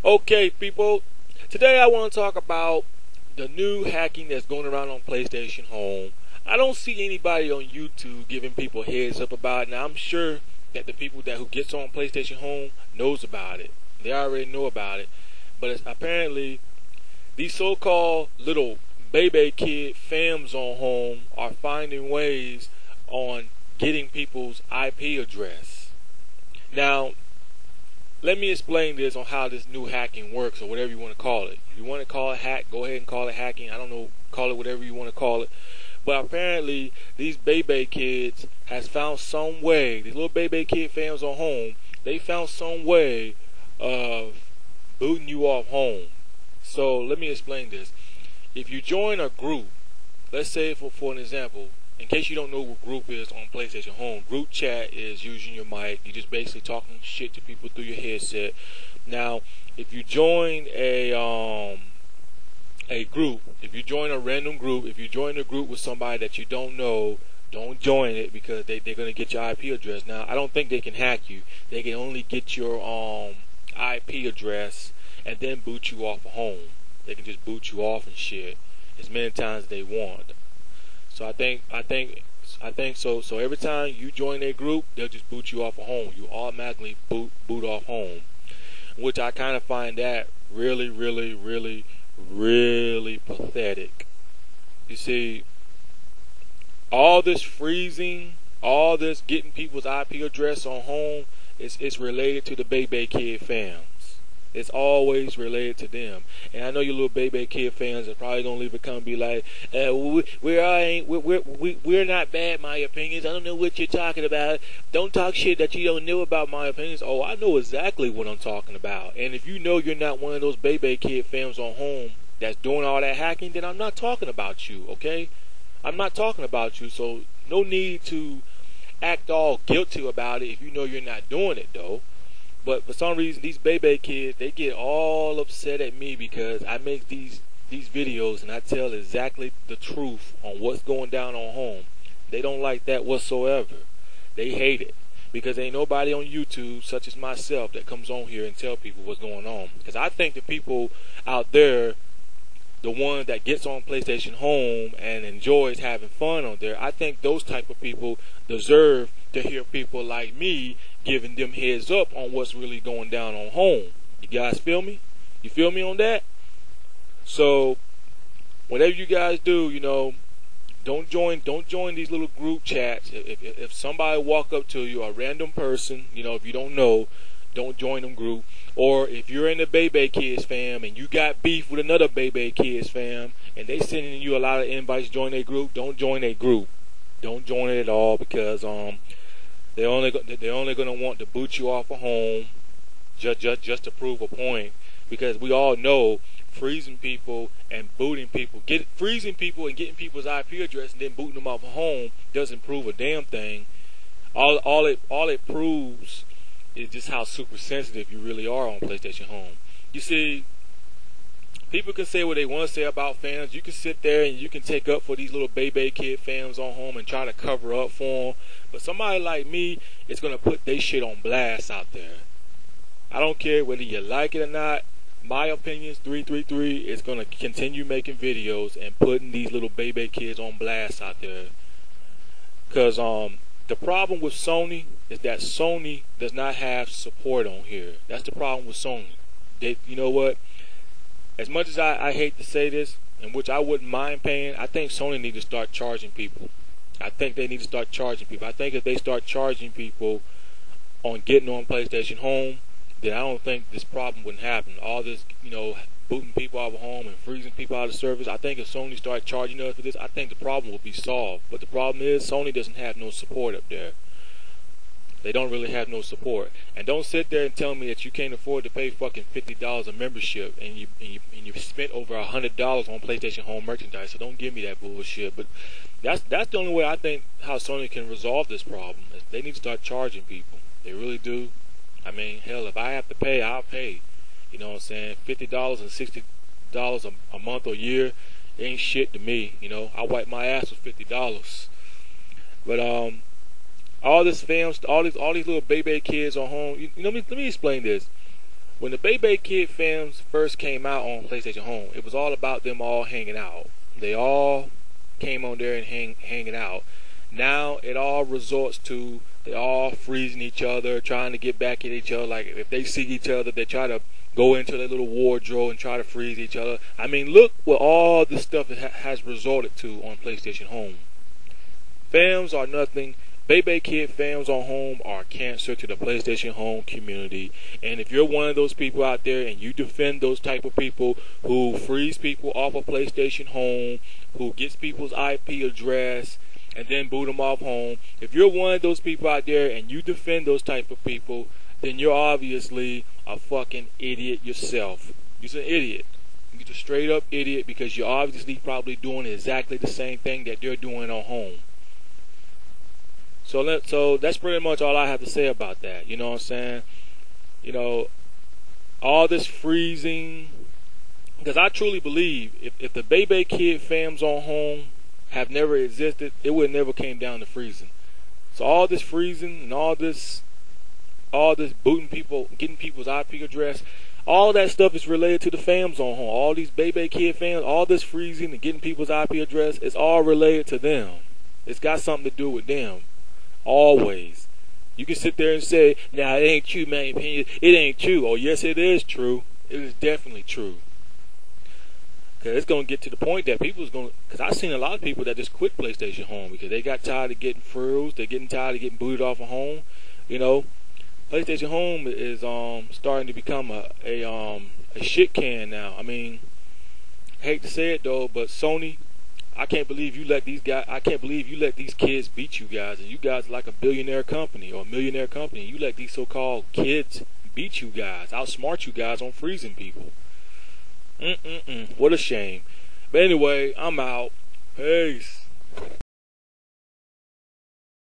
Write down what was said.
Okay, people. Today I want to talk about the new hacking that's going around on PlayStation Home. I don't see anybody on YouTube giving people heads up about it. Now I'm sure that the people who gets on PlayStation Home knows about it. They already know about it. But apparently these so-called little baby kid fams on Home are finding ways on getting people's IP address. Now, let me explain this on how this new hacking works, or whatever you want to call it. If you want to call it hack, go ahead and call it hacking. I don't know, call it whatever you want to call it. But apparently, these baby kids has found some way. These little baby kid fans on Home, they found some way of booting you off Home. So let me explain this. If you join a group, let's say for an example, in case you don't know what group is on PlayStation Home, group chat is using your mic. You're just basically talking shit to people through your headset. Now, if you join a group, if you join a random group, if you join a group with somebody that you don't know, don't join it, because they're going to get your IP address. Now, I don't think they can hack you. They can only get your IP address and then boot you off of Home. They can just boot you off and shit as many times as they want. So I think so. So every time you join a group, they'll just boot you off of Home. You automatically boot off Home, which I kind of find that really pathetic. You see, all this freezing, all this getting people's IP address on Home, it's related to the baby kid fams. It's always related to them. And I know you little baby kid fans are probably gonna leave a comment and be like, we're not bad, my opinions. I don't know what you're talking about. Don't talk shit that you don't know about my opinions. Oh, I know exactly what I'm talking about. And if you know you're not one of those baby kid fans on Home that's doing all that hacking, then I'm not talking about you, okay? I'm not talking about you, so no need to act all guilty about it if you know you're not doing it, though. But for some reason, these baby kids, they get all upset at me because I make these videos and I tell exactly the truth on what's going down on Home. They don't like that whatsoever. They hate it because ain't nobody on YouTube, such as myself, that comes on here and tell people what's going on. Because I think the people out there, the one that gets on PlayStation Home and enjoys having fun on there, I think those type of people deserve to hear people like me giving them heads up on what's really going down on Home. You guys feel me? You feel me on that? So whatever you guys do, you know, don't join these little group chats. If somebody walk up to you, a random person, you know, if you don't know, don't join them group. Or if you're in the Baby Kids fam and you got beef with another Baby Kids fam and they sending you a lot of invites to join a group, don't join a group. Don't join it at all, because they're only gonna want to boot you off of Home just to prove a point. Because we all know freezing people and booting people, freezing people and getting people's IP address and then booting them off of Home doesn't prove a damn thing. All it proves is just how super sensitive you really are on PlayStation Home. You see, people can say what they want to say about fans. You can sit there and you can take up for these little baby kid fans on Home and try to cover up for them. But somebody like me is going to put their shit on blast out there. I don't care whether you like it or not. My opinions, 333 is going to continue making videos and putting these little baby kids on blast out there. Because the problem with Sony is that Sony does not have support on here. That's the problem with Sony. You know what? As much as I hate to say this, and which I wouldn't mind paying, I think Sony needs to start charging people. I think they need to start charging people. I think if they start charging people on getting on PlayStation Home, then I don't think this problem wouldn't happen. All this, you know, booting people out of Home and freezing people out of service. I think if Sony started charging us for this, I think the problem would be solved. But the problem is Sony doesn't have no support up there. They don't really have no support. And don't sit there and tell me that you can't afford to pay fucking $50 a membership and you spent over $100 on PlayStation Home merchandise. So don't give me that bullshit. But that's the only way I think how Sony can resolve this problem. They need to start charging people. They really do. I mean, hell, if I have to pay, I'll pay. You know what I'm saying? $50 and $60 a month or year ain't shit to me. You know, I wipe my ass with $50. But all this fans, all these little baby kids on Home. You know, let me explain this. When the Bebe Kid films first came out on PlayStation Home, it was all about them all hanging out. They all came on there and hanging out. Now it all resorts to they all freezing each other, trying to get back at each other. Like if they see each other, they try to go into their little wardrobe and try to freeze each other. I mean, look what all the stuff it has resorted to on PlayStation Home. Fams are nothing. Bebe Kid fans on Home are cancer to the PlayStation Home community. And if you're one of those people out there and you defend those type of people who freeze people off of PlayStation Home, who gets people's IP address and then boot them off Home, if you're one of those people out there and you defend those type of people, then you're obviously a fucking idiot yourself. You're an idiot. You're a straight up idiot because you're obviously probably doing exactly the same thing that they're doing on Home. So that's pretty much all I have to say about that. You know what I'm saying? You know, all this freezing, because I truly believe if the Bebe Kid fams on Home have never existed, it would have never came down to freezing. So all this freezing and all this booting people, getting people's IP address, all that stuff is related to the fams on Home. All these Bebe Kid fans, all this freezing and getting people's IP address, it's all related to them. It's got something to do with them. Always. You can sit there and say, nah, it ain't true, man. It ain't true. Oh, yes, it is true. It is definitely true. Because it's going to get to the point that people's going to... Because I've seen a lot of people that just quit PlayStation Home because they got tired of getting frills. They're getting tired of getting booted off of Home. You know, PlayStation Home is starting to become a shit can now. I mean, I hate to say it, though, but Sony... I can't believe you let these kids beat you guys, and you guys are like a billionaire company or a millionaire company. You let these so-called kids beat you guys, outsmart you guys on freezing people. What a shame. But anyway, I'm out. Peace.